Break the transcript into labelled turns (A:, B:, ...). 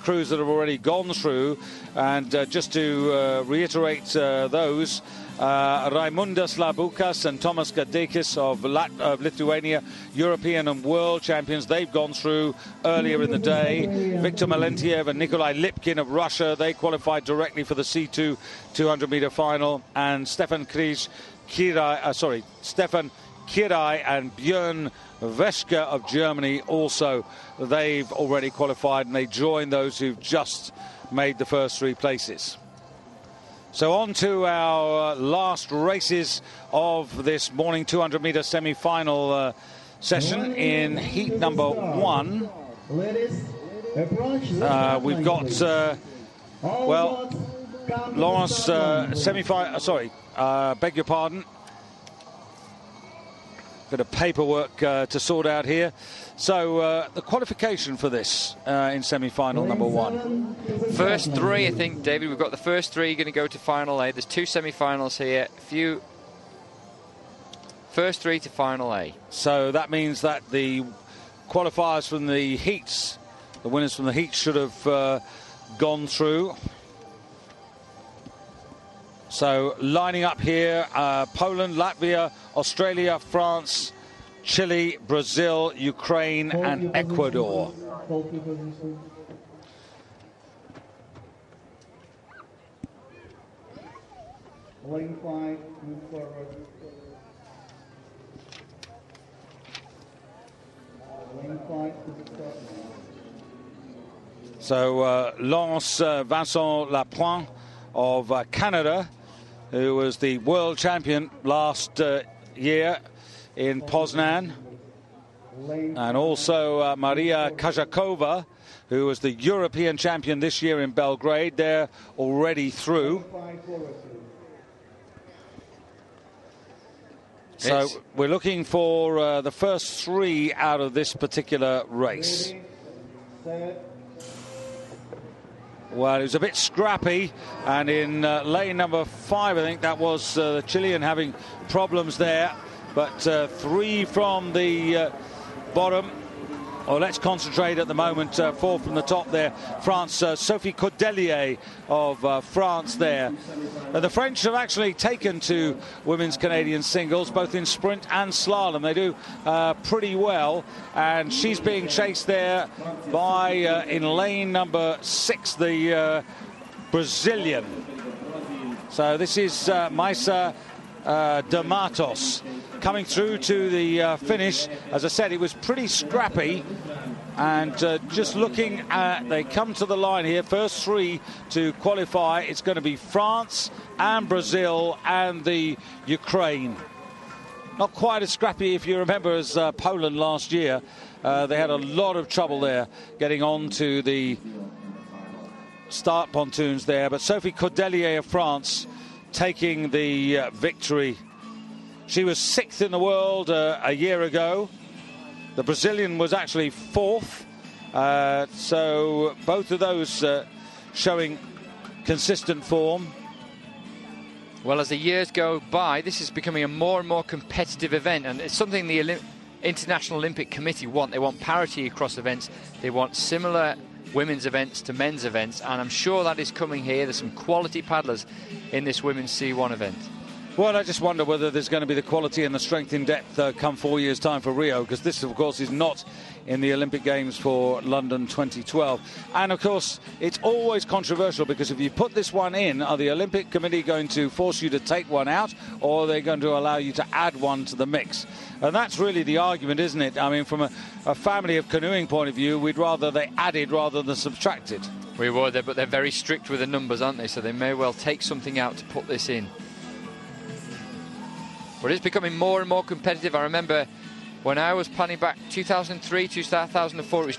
A: crews that have already gone through, and just to reiterate those, Raimundas Labukas and Tomas Gadeikis of Lithuania, European and world champions, they've gone through earlier in the day. Viktor Melentiev and Nikolai Lipkin of Russia, they qualified directly for the C2 200-meter final, and Stefan Kirai and Björn Weschke of Germany also, they've already qualified, and they join those who've just made the first three places. So on to our last races of this morning 200-meter semi-final session in heat number 1. We've got Laurence beg your pardon, bit of paperwork to sort out here. So the qualification for this in semi-final number 1.
B: First three, I think, David. We've got the first three going to go to final A. There's 2 semi-finals here. First three to final A. So
A: that means that the qualifiers from the heats, the winners from the heats, should have gone through. So lining up here, Poland, Latvia, Australia, France, Chile, Brazil, Ukraine and Ecuador. So Laurence Vincent Lapointe of Canada, who was the world champion last year in Poznan, and also Maria Kajakova, who was the European champion this year in Belgrade. They're already through. So we're looking for the first three out of this particular race. Well, it was a bit scrappy, and in lane number 5, I think that was the Chilean having problems there. But 3 from the bottom. Or let's concentrate at the moment, 4 from the top there. France, Sophie Cordelier of France there. The French have actually taken to women's Canadian singles, both in sprint and slalom. They do pretty well, and she's being chased there by, in lane number 6, the Brazilian. So this is Maisa de Matos coming through to the finish. As I said, it was pretty scrappy, and just looking at, they come to the line here, first 3 to qualify. It's going to be France and Brazil and the Ukraine. Not quite as scrappy, if you remember, as Poland last year. They had a lot of trouble there getting on to the start pontoons there, but Sophie Cordelier of France taking the victory. She was 6th in the world a year ago. The Brazilian was actually 4th. So both of those showing consistent form.
B: Well, as the years go by, this is becoming a more and more competitive event, and it's something the International Olympic Committee want. They want parity across events. They want similar women's events to men's events, and I'm sure that is coming here. There's some quality paddlers in this women's C1 event.
A: Well, I just wonder whether there's going to be the quality and the strength in depth come 4 years' time for Rio, because this, of course, is not in the Olympic Games for London 2012. And, of course, it's always controversial, because if you put this one in, are the Olympic Committee going to force you to take one out, or are they going to allow you to add one to the mix? And that's really the argument, isn't it? I mean, from a family of canoeing point of view, we'd rather they added rather than subtracted.
B: We would, but they're very strict with the numbers, aren't they? So they may well take something out to put this in. But it's becoming more and more competitive. I remember when I was planning back 2003, 2004, it was